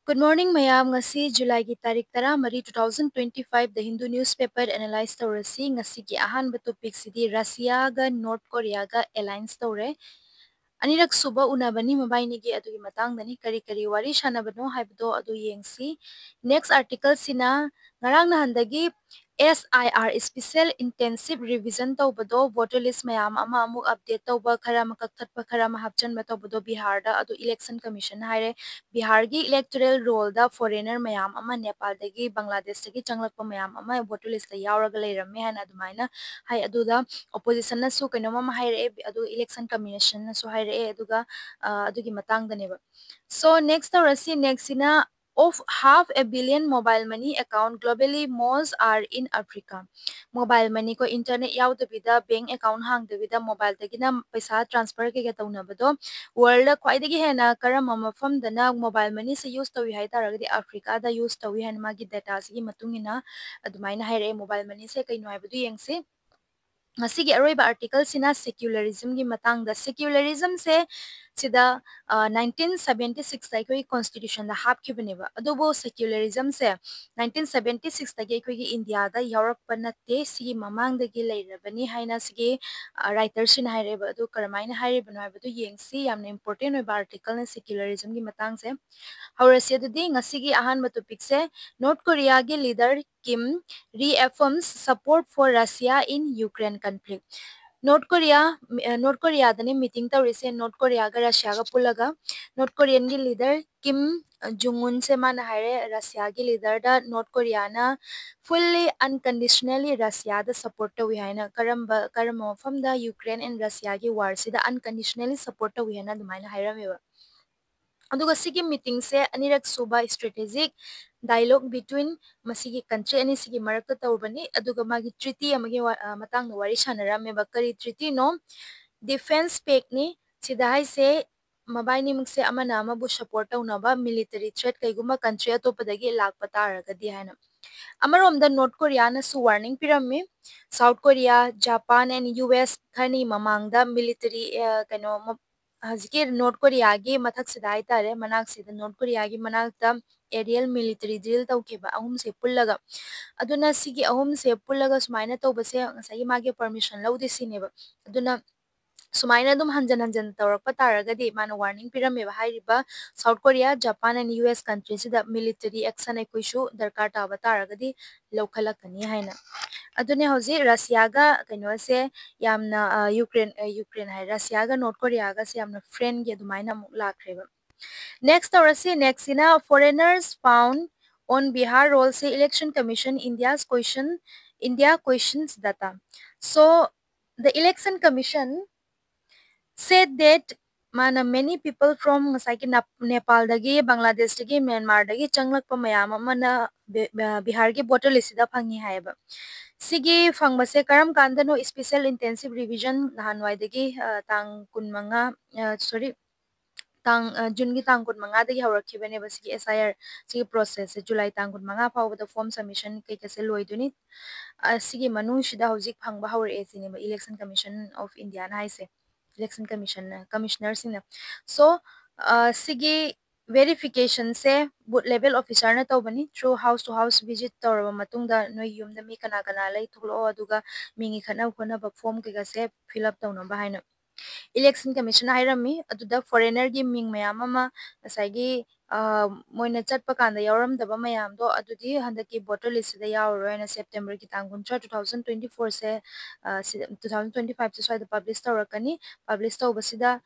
Good morning, mayam. Ngasi July ki tarik tara mari 2025 The Hindu newspaper analyze tawrasi ngasi ki ahan topic sidi Russia ga North Korea ga alliance tawre. Anirak suba unabani mabayni gi adu gi matang dani kari kari wari shanabano haibdo adu yengsi. Next article sina ngarang na handagi SIR Special Intensive Revision tawbado voter list mayam ama amuk update tawba khara makak thatpa khara mahapchan ba tawbado Bihar da adu election commission haire Bihar gi electoral roll da foreigner mayam ama Nepal dagi Bangladesh dagi changlakpa mayam ama voter list da yauraga leiramme hana adumaina hai aduda opposition na su kainoma ma haire adu election commission na su haire aduga adugi matang daneba. So next rasi next ina of half a billion mobile money account globally most are in Africa. Mobile money ko internet yaw bida bank account hang bida mobile tagina paisa transfer ke taunabado world khwai dagi hena karama mafam dana mobile money se use tawi hai taragadi Africa da use tawi han magi data sigi matungina adumaina haire mobile money se kaino haibadu yengse ngasigi aroiba article sina secularism gi matang da secularism se sida 1976 ta koi constitution da hap kibneba adobo secularism se 1976 ta ge koi gi India da Europe panate sigi mamang da gi leirabani haina sigi writer sin haireba adu karamaina haireba no habadu yengsi yamna important oiba article na secularism gi matang se haurasi adudi ngasigi ahan topic se North Korea gi leader Kim reaffirms support for Russia in Ukraine conflict. North Korea dani meeting tawrise North Korea ga Russia ga pulaga North Korean gi leader Kim Jong Un se man haire Russia gi leader da North Korea na fully unconditionally Russia da support to haina karamba from the Ukraine and Russia gi war se da unconditionally support to haina dumaina hairame aduga sigi meeting se anirak suba strategic dialogue between masigi country ani sigi marakta tawbani aduga magi treaty amagi matang wari shanarame bakari treaty no defense pact ni sida hai se mabaini mukse amana amabu support tawnaba military threat kaiguma country atopadagi lakpa taragadi haina amarom North Korea na su warning pirami South Korea Japan and US khani mamangda military kano hazike North Korea gi mathak sidai tare manak sida North Korea gi manak ta aerial military drill tawkeba ahum se pullaga aduna sigi ahum se pullaga sumaina tawbase ngasai mage permission lawde sineba aduna sumaina dum hanjan hanjan tawrakpa taragadi mana warning pirameba hairiba South Korea Japan and US countries da military action ekoishu darkar taba taragadi lawkhalakani haina adune hoji Russia ga kaino se yamna Ukraine hai Russia ga North Korea ga se yamna friend ge dumaina muk lakreba next orasi next ina foreigners found on Bihar roll se election commission India questions data. So the election commission said that mana many people from Nepal dagi Bangladesh dagi Myanmar dagi changlakpa mayam amana Bihar gi voter list da phangi haiba sigi phangbase karam kanda no special intensive revision hanwai dagi tang kunmanga sorry tang June gi tang kunmanga dagi hawrakhibane basigi SIR sigi process July tang kunmanga fawda form submission kai kase loiduni sigi manung shida hojik phangba hawre sini election commission of India na haise election commissioner sing so sigi verification se boot level officer na tawbani through house to house visit tawraba matungda noi yumda mi kana kana lai thuklo aduga mingi khana khona ba form ke ga se fill up tawna ba haina election commission hairami aduda foreigner gi ming mayam ama asagi moina chatpa kanda yauram daba mayam do adudi handaki voter list da yauro na September ki tanguncha 2024 se 2025 se swaida publish tawrakani publish tawbasida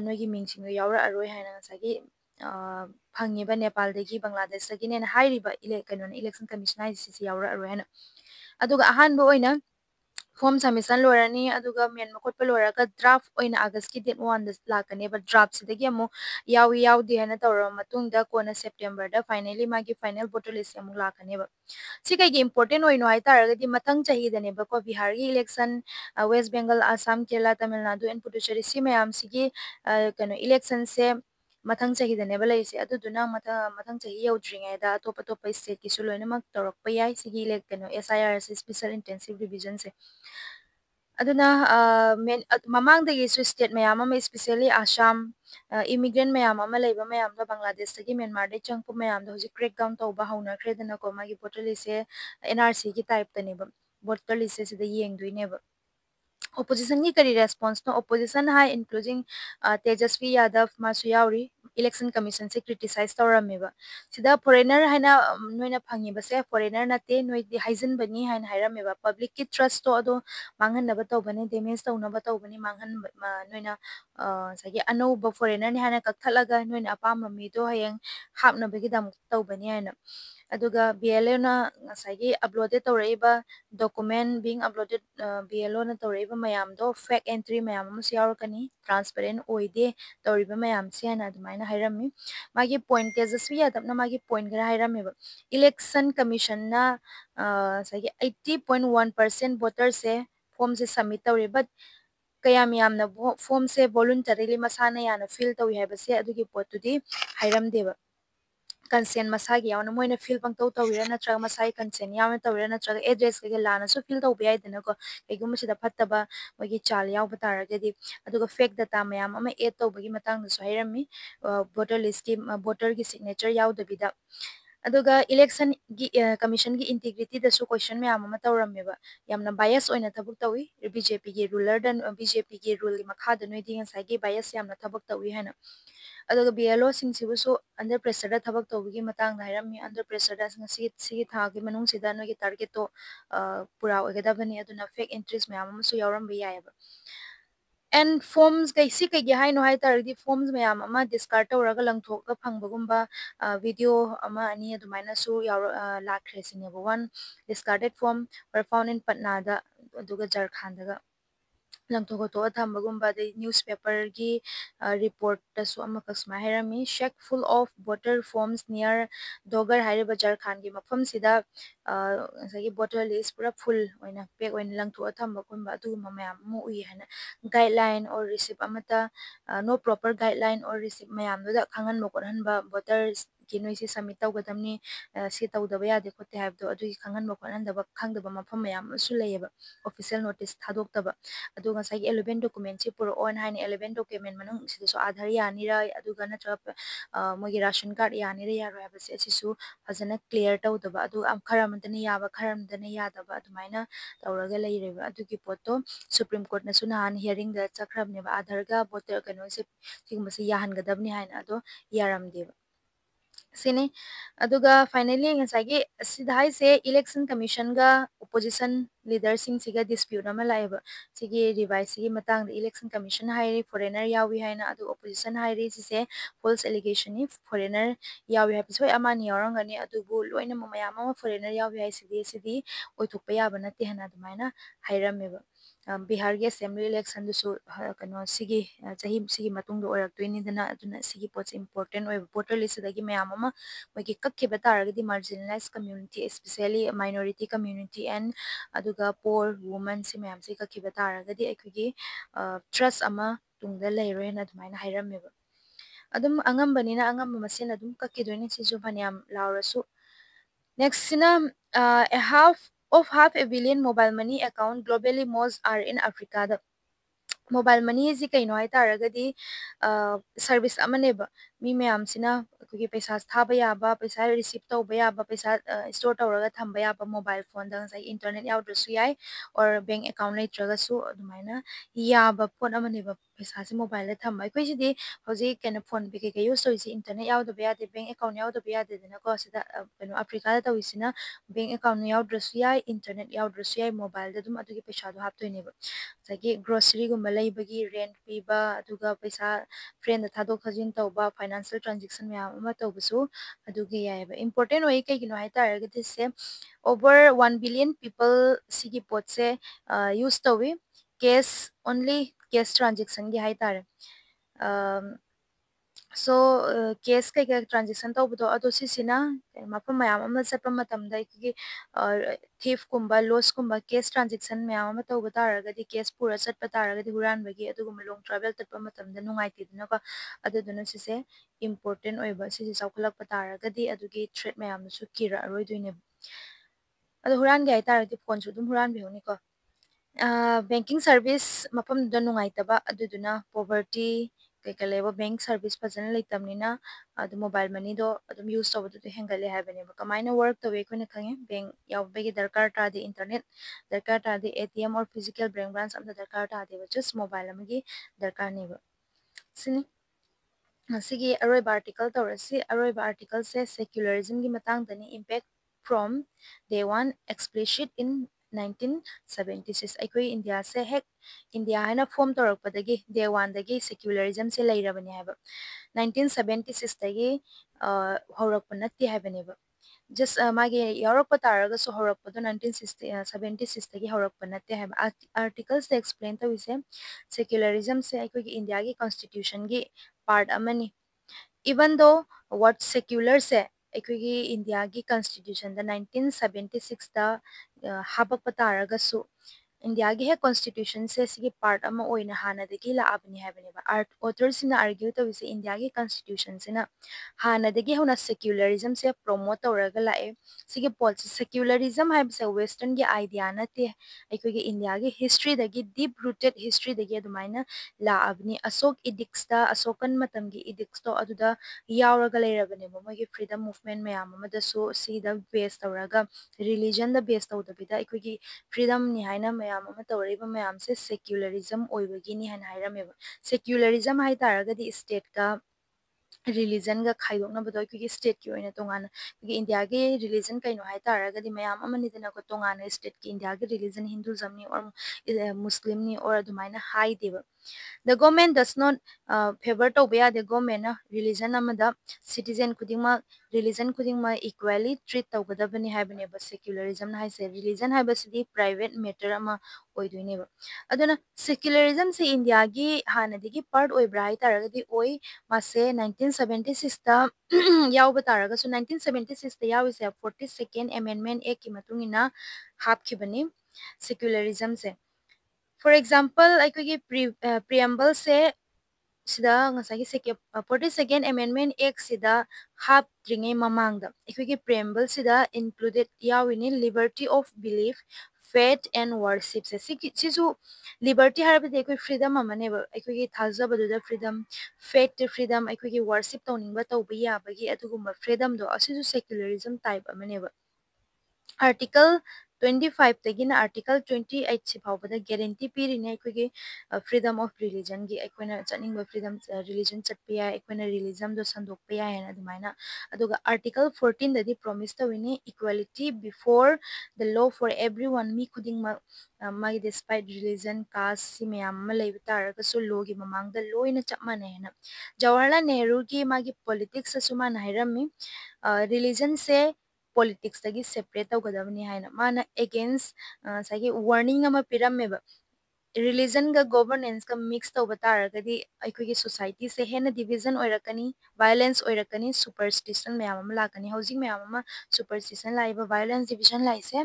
noigi mingching yaura aroi haina asagi phangiba Nepal dagi Bangladesh dagi ne hairiba election commission hai si yaura aroi haina aduga ahanbo oina form submission lorani aduga men makot loraka draft oina August ki date 1 da lakane ba draft sidagi amu yawi hana tawra matungda kona September da finally magi final voter list amu lakane ba sikai gi important oino hai taragadi mathang chahi dane ba ko Bihar gi election West Bengal Assam Kerala Tamil Nadu and Puducherry si mayam sigi kano election se mathang chahi dane ba laise aduduna mathang chahi yaudringa da top state ki suloina mak torok pa yai sigi kano SIR special intensive revision se aduna mamangdagisu state mayam ama especially Assam immigrant mayam ama leiba mayam da Bangladesh tagi Myanmar de changpu mayam da hoji crackdown tawba hauna khredana ko magi voter list se NRC ki type tani ba voter list se da yengduine ba opposition की करी response no opposition hai including Tejasvi Yadav masu yauri election commission se criticize tawrameba sida foreigner haina noina phangi base foreigner nate noi di haizen bani haina hairameba public ki trust to ado manghan na bataw bani damage taw na bataw bani manghan noina sagi ano ba foreigner ni haina kakthalaga noina apam mi do hayeng hapna bagi dam taw bani haina aduga BLO na ngasagi uploaded tawraiba document being uploaded BLO na tawraiba mayam do fake entry mayam amus yaurkani transparent oide tawriba mayam se na adumaina hairami magi point Tejasvi Yadav na magi point gara hairami ba election commission na sagi 80.1% voters se form se submit tawri but kayam yamna form se voluntarily masana yana fill tawi haibase adugi potudi hairamdeba consent masagi yawana moina fill pang taw tawira natraga masai consent yawana tawira natraga address kage lana so fill taw biyai dana ko kaigum sida phattaba mogi chal yaw bataragadi aduga fake data mayam ama add taw bagi matang so hairami voter list ki voter ki signature yaw dabida aduga election gi commission gi integrity da su question mayam ama tawrameba yamna bias oina thabuk tawi BJP gi ruler dan BJP gi rule makha da noi dinga sagi bias yamna thabuk tawi hana aduga BLO singsibusu under pressure da thabak tawigi matang da hairami under pressure da sigi thagi manung sida no gi target to pura oigadabani aduna fake entries mayam amusu yawramba yayaba and forms kai si kai gi haino hai tardi forms mayam ama discard tawraga langthok ga phangbagumba video ama ani adumaina su yaw lakre sineba one discarded form were found in Patna da aduga Jharkhand da langthok to thambagumba the newspaper gi report ta su amaka sma herami shack full of voter forms near Dogar Hariba Jharkhand gi mafam sida sagi voter list pura full oina pek oina langthok thamba kumba adu mayam mu ui hana guideline or receipt amata no proper guideline or receipt mayam da khangan mokon hanba voters ki noi si submit tawgadamni si tawdaba yade khote habdo adu khangan mokon handaba khangdaba mafam mayam su layeba official notice thadok aduga sai 11 document si puro on hain 11 document manung sidaso Aadhaar yani ra aduga natra mogi ration card yani ra ya ra base sisu fazana clear tawdaba adu am kharamadani yaba kharamadani yadaba adumaina tawraga leireba adugi poto Supreme Court na sunahan hearing da chakhrabne ba Aadhaar ga voter kano se sigmasi yahan gadabni hain ado yaramdeba sini aduga finally ngasagi sidhai se election commission ga opposition leader sing siga dispute ama laiba sigi revise sigi matang the election commission hairi foreigner yawi haina adu opposition hairi sise false allegation ni foreigner yawi ha pisoi amani yorangani adubu loina mamaya ama foreigner yawi hai sidi oithokpa yaba nate hana adumaina hairameba Bihar ge assembly election du su kano sigi chahi sigi matung do orak toini dana aduna sigi pots important oi voter list dagi mayam ama mogi kakke batara di marginalized community especially minority community and aduga poor women si mayam si kakke batara gadi aikugi trust ama tungda leiroi na adumaina hairameba adum angambani na angamba masin adum kakke doini sisu phanyam laurasu next sina a half a billion mobile money account globally most are in Africa da mobile money is kaino hai taragadi service amaneba mi mayam sina kugi paisa thaba yaba paisa receive tawba yaba paisa store tawraga thamba yaba mobile phone dang sai internet yaudrasu yai or bank account leitraga su adumaina yaba phone amaneba paisa se mobile la thamba koi sidi hoji kena phone bi ke use toisi internet yaudaba yade bank account yaudaba yade dana ko sida keno Africa da tawisina bank account yaudраsu yai internet yaudраsu yai mobile da dum adugi paisa do haptoineba sagi grocery gumba leibagi rent piba aduga paisa friend da thadok thajin tawba financial transaction mayam ama tawbasu adugi yaiba important oi kai gino hai taragadi se over 1 billion people sigi pot se use tawi cash only cash transaction gi hai tar so case kai ka transaction tawbudo ado sisina mapam mayam ama satpa matamda ki thief kumba loss kumba case transaction mayam ama tawba taragadi case pura satpa taragadi huran bagi adugum long travel tatpa matamda nungai tidna ka aduduna sise important oiba sisi chawkhalak pataragadi adugi threat mayam su kira aroidoine ado huran gi ai taragadi phone su dum huran bihoni ko banking service mapam da nungai taba aduduna poverty kay level bank service fazana leitamnina adu mobile money do adum use tawdu to hengale habane ba kamaina work to we kone khange bank yawbegi darkar ta de internet darkar ta de atm or physical bank branch am darkar ta de just mobile amagi darkar ne ba sini asigi aroiba article tawrasi aroiba article se secularism gi matang dani impact from day one explicit in 1976 aikoi india se hek india hana form tawrakpadagi day one dagi secularism se leirabani haba 1976 dagi horakpa natti habani ba just magi Europe taraga so horakpa do 1976 dagi horakpa natti haba articles they explain to we say secularism se aikoi india gi constitution gi part amani even though what secular se ꯑꯩꯈꯣꯏꯒꯤ ꯏꯟꯗꯤꯌꯥꯒꯤ ꯀꯟꯁꯇꯤꯇ꯭ꯌꯨꯁꯟꯗ 1976ꯗ ꯍꯥꯞꯄꯛꯄ ꯇꯥꯔꯒꯁꯨ ꯏꯟꯗꯤꯌꯥꯒꯤ ꯍꯦꯛ ꯀꯟꯁꯇꯤꯇ꯭ꯌꯨꯁꯟꯁꯦ ꯁꯤꯒꯤ part ꯑꯃ ꯑꯣꯏꯅ ꯍꯥꯟꯅꯗꯒꯤ ꯂꯥꯛꯑꯕꯅꯤ ꯍꯥꯏꯕꯅꯦꯕ ꯑꯣꯊꯔꯁꯤꯡꯅ ꯑꯥꯔꯒ꯭ꯌꯨ ꯇꯧꯔꯤꯁꯦ ꯏꯟꯗꯤꯌꯥꯒꯤ ꯀꯟꯁꯇꯤꯇ꯭ꯌꯨꯁꯟꯁꯤꯅ ꯍꯥꯟꯅꯗꯒꯤ ꯍꯧꯅ ꯁꯦꯀ꯭ꯌꯨꯂꯔꯤꯖꯝꯁꯦ ꯄ꯭ꯔꯣꯃꯣꯠ ꯇꯧꯔꯒ ꯂꯥꯛꯑꯦ ꯁꯤꯒꯤ ꯄꯣꯠꯁꯦ ꯁꯦꯀ꯭ꯌꯨꯂꯔꯤꯖꯝ ꯍꯥꯏꯕꯁꯦ ꯋꯦꯁꯇꯔꯟꯒꯤ ꯑꯥꯏꯗꯤꯌꯥ ꯅꯠꯇꯦ ꯑꯩꯈꯣꯏꯒꯤ ꯏꯟꯗꯤꯌꯥꯒꯤ ꯍꯤꯁꯇ꯭ꯔꯤꯗꯒꯤ ꯗꯤꯞ ꯔꯨꯇꯦꯠ ꯍꯤꯁꯇ꯭ꯔꯤꯗꯒꯤ ꯑꯗꯨꯃꯥꯏꯅ ꯂꯥꯛꯑꯕꯅꯤ ꯑꯁꯣꯛ ꯏꯗꯤꯛꯁꯇ ꯑꯁꯣꯀꯟ ꯃꯇꯝꯒꯤ ꯏꯗꯤꯛꯁꯇꯣ ꯑꯗꯨꯗ ꯌꯥꯎꯔꯒ ꯂꯩꯔꯕꯅꯦꯕ ꯃꯣꯏꯒꯤ ꯐ꯭रीꯗꯝ ꯃꯨꯚꯃꯦꯟ ꯃꯌꯥꯝ ꯑꯃꯗꯁꯨ ꯁꯤꯗ ꯕꯦꯁ ꯇꯧꯔꯒ ꯔꯤꯂꯤꯖꯟꯗ ꯕꯦꯁ ꯇꯧꯗꯕꯤꯗ ꯑꯩꯈꯣꯏꯒꯤ फ्रीडमनी हाइना मयाम अमा तौरइबा मयाम से सेक्युलरिज्म ओइबगिनी हाइना हाइरमेबा सेक्युलरिज्म हाइ तारगदि स्टेट का रिलीजन का खाइदोकनबदो अखोगी स्टेट की ओइना तोंगाना कि इंडिया के रिलीजन कइनो हाइ तारगदि मयाम अमनि दना को तोंगाना स्टेट की इंडिया के रिलीजन हिंदुइज्म नि और मुस्लिम नि और अदुमाइना हाइ देबा the government does not favor to be the government na religion amada citizen kudingma religion kudingma equally treat tawgadabani haibane ba secularism na haise religion haibasidi private matter ama oidoine ba aduna secularism se india gi hanadigi part oibra hai taragadi oi mase 1976 ta yawba taraga so 1976 ta yawise 42nd amendment act ki matungina hapkhibani secularism se for example ꯑꯩꯈꯣꯏꯒꯤ preamble se sida ngasagi 42nd amendment act sida haptringai mamangda ꯑꯩꯈꯣꯏꯒꯤ preamble sida included yawini liberty of belief faith and worship se sisu liberty harabadi ꯑꯩꯈꯣꯏ freedom amaneba ꯑꯩꯈꯣꯏꯒꯤ ꯊꯥꯖꯕꯗꯨꯗ freedom faith to freedom ꯑꯩꯈꯣꯏꯒꯤ worship tawningba tawba yabagi adugumba freedom do asisu secularism type amaneba article 25 तगिना article 28 से फावबदा guarantee पीरिने अखोगी freedom of religion gi अखोना चनिंग freedom religion चटपिया अखोना religion दो संदोकपिया है अदुमाइना अदुगा article 14 ददि promise तविने equality before the law for everyone mi khuding ma magi despite religion caste si mayam ma leiba taragsu law gi mamang da loina chapmane na Jawaharlal Nehru gi magi politics asumana hairami religion se politics tagi separate tawgadabani haina mana against sagi warning ama pirameba religion ga governance ka mix tawba taragadi aikogi society se hena division oirakani violence oirakani superstition mayam ama lakani housing mayam ama superstition laiba violence division laise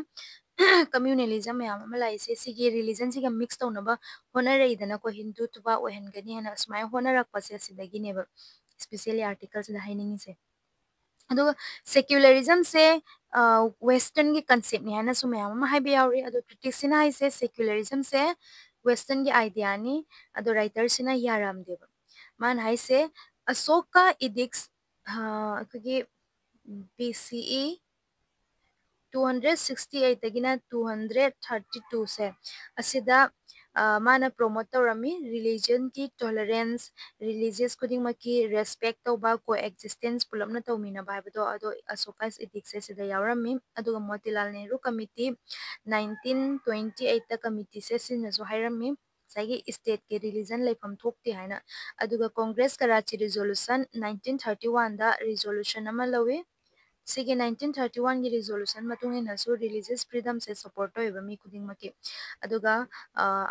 communalism mayam ama laise sigi religion siga mix tawnaba honareidana ko hindu tuba ohengani hena asmai honarakpa se sidagi neba especially articles da hainingi se अदो secularism से western की concept नि हाना सु मयाम मा highway यावरी अदो critics सिना हाइसे secularism से western की idea नि अदो राइटर सिना याराम देब मान हाइसे अशोका इडिक्स अखगे BCE 268 तगिना 232 से असिदा माना promote तौरमी religion की tolerance religious खुदिंग मकी respect तौबा coexistence पुलमना तौमीना बाइबदो अदो अशोका's ethics से सिदा यावरमी अदुगा मोतीलाल नेहरू कमिटी 1928 ता कमिटी से सिनजो हाइरमी सागी स्टेट के रिलीजन लेफम थोकते हाइना अदुगा कांग्रेस कराची रिजोल्यूशन 1931 दा रिजोल्यूशन अमा लवे सिगे 1931 की रिजोल्यूशन मतुंग इनसु रिलीजियस फ्रीडम से सपोर्ट होइबा मी खुदिंग मके अदुगा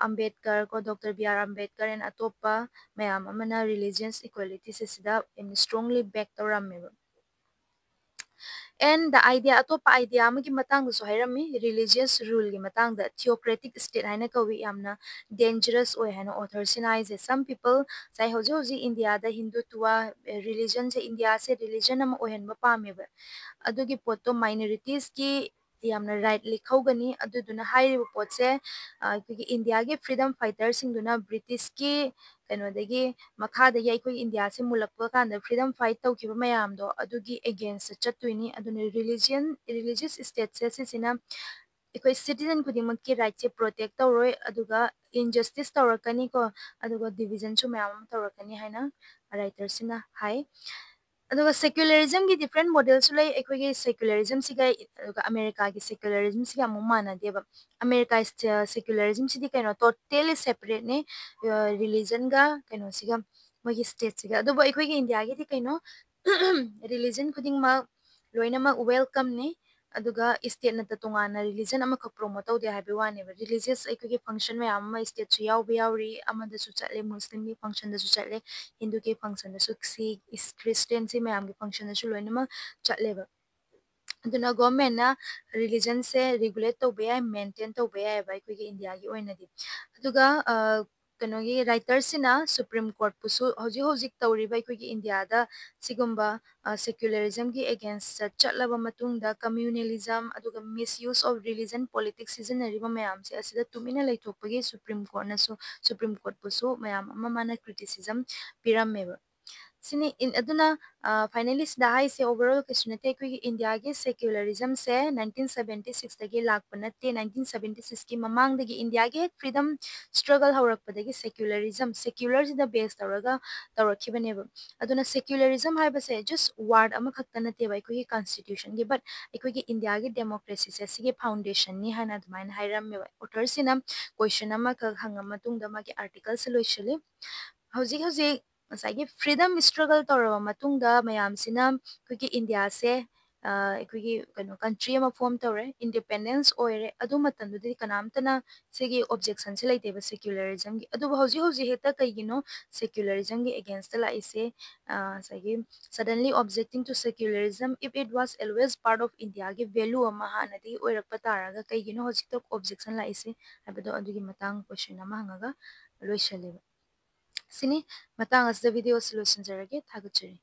अंबेडकर को doctor B R Ambedkar and अतोपा मयाम अमना रिलीजियस इक्वालिटी से सिदा स्ट्रांगली बैक तौरमेबा and the idea atopa idea amagi matang so hairami religious rule gi matang da theocratic state haina kawi yamna dangerous oi haina author sinai je some people sai hoji hoji india da hindu tuwa religion se india se religion am ohen ba pame ba adugi poto minorities ki yamna right likhogani aduduna hairibu potse aikogi India gi freedom fighters singduna British ki kainodagi makhadagi aikoi India se mulakpa kanda freedom fight tawkiba mayamdo adugi against chattuini aduna religious state se sisina aikoi citizen khudimaki right se protect tawroi aduga injustice tawrakani ko aduga division chu mayam tawrakani haina writer sina hai aduga secularism gi different models lay aikogi secularism siga aduga America gi secularism siga mu mana deba America is secularism sidi kaino totally separate ne religion ga kaino siga magi state siga aduba aikogi India gi di kaino religion khuding ma loina ma welcome ne aduga state na tungana religion ama ka promote tawde habi wane religious aikogi function ma amma state su yaw bi yawri amada su chatle muslim gi function da su chatle Hindu के function da su Sikh is Christian si mayam के function da su loina ma chatle ba aduna government na religion se regulate to be maintain to be ba ko gi India gi oina di aduga kano gi writer sina Supreme Court pusu hoji hoji tawri ba ko gi India da sigumba secularism gi against chatlaba matung da communalism aduga misuse of religion politics seasonary ba mayam se asida tumina laithokpagi Supreme Court pusu mayam ama mana criticism piram sini in aduna finally sida hai se overall question te ko India ge secularism se 1976 tagi lakpa natte 1976 ki mamang dagi India ge freedom struggle haurakpa dagi secular sida base tawrakhibane ba aduna secularism hai ba se just word ama khakta natte ba ko constitution ge but ko India ge democracy se sige foundation ni hana admain hairam me author sinam question ama ka hangama tungda ma ge article se loishale hauji ꯉꯁꯥꯏꯒꯤ freedom struggle ꯇꯧꯔꯕ ꯃꯇꯨꯡꯗ ꯃꯌꯥꯝꯁꯤꯅ ꯑꯩꯈꯣꯏꯒꯤ ꯏꯟꯗꯤꯌꯥꯁꯦ ꯑꯩꯈꯣꯏꯒꯤ country ꯑꯃ form ꯇꯧꯔꯦ independence ꯑꯣꯏꯔꯦ ꯑꯗꯨ ꯃꯇꯝꯗꯨꯗꯗꯤ ꯀꯅꯥꯝꯇꯅ ꯁꯤꯒꯤ ꯑꯣꯕꯖꯦꯛꯁꯟꯁꯦ ꯂꯩꯇꯦꯕ ꯁꯦꯀꯨꯂꯔꯤꯖꯝꯒꯤ ꯑꯗꯨꯕꯨ ꯍꯧꯖꯤꯛ ꯍꯦꯛꯇ ꯀꯩꯒꯤꯅꯣ ꯁꯦꯀꯨꯂꯔꯤꯖꯝꯒꯤ ꯑꯦꯒꯦꯟꯁꯇ ꯂꯥꯛꯏꯁꯦ ꯉꯁꯥꯏꯒꯤ ꯁꯗꯟꯂꯤ objecting to secularism if it was always part of ꯏꯟꯗꯤꯌꯥꯒꯤ ꯚꯦꯂꯨ ꯑꯃ ꯍꯥꯟꯅꯗꯒꯤ ꯑꯣꯏꯔꯛꯄ ꯇꯥꯔꯒ ꯀꯩꯒꯤꯅꯣ ꯍꯧꯖꯤꯛꯇ ꯑꯣꯕꯖꯦꯛꯁꯟ ꯂꯥꯛꯏꯁꯦ ꯍꯥꯏꯕꯗꯣ ꯑꯗꯨꯒꯤ ꯃꯇꯥꯡ ꯀꯣꯏꯁꯟ ꯑꯃ ꯍꯪꯉꯒ ꯂꯣꯏꯁꯜꯂꯦꯕ sini matang asda video solution jarage thaguchari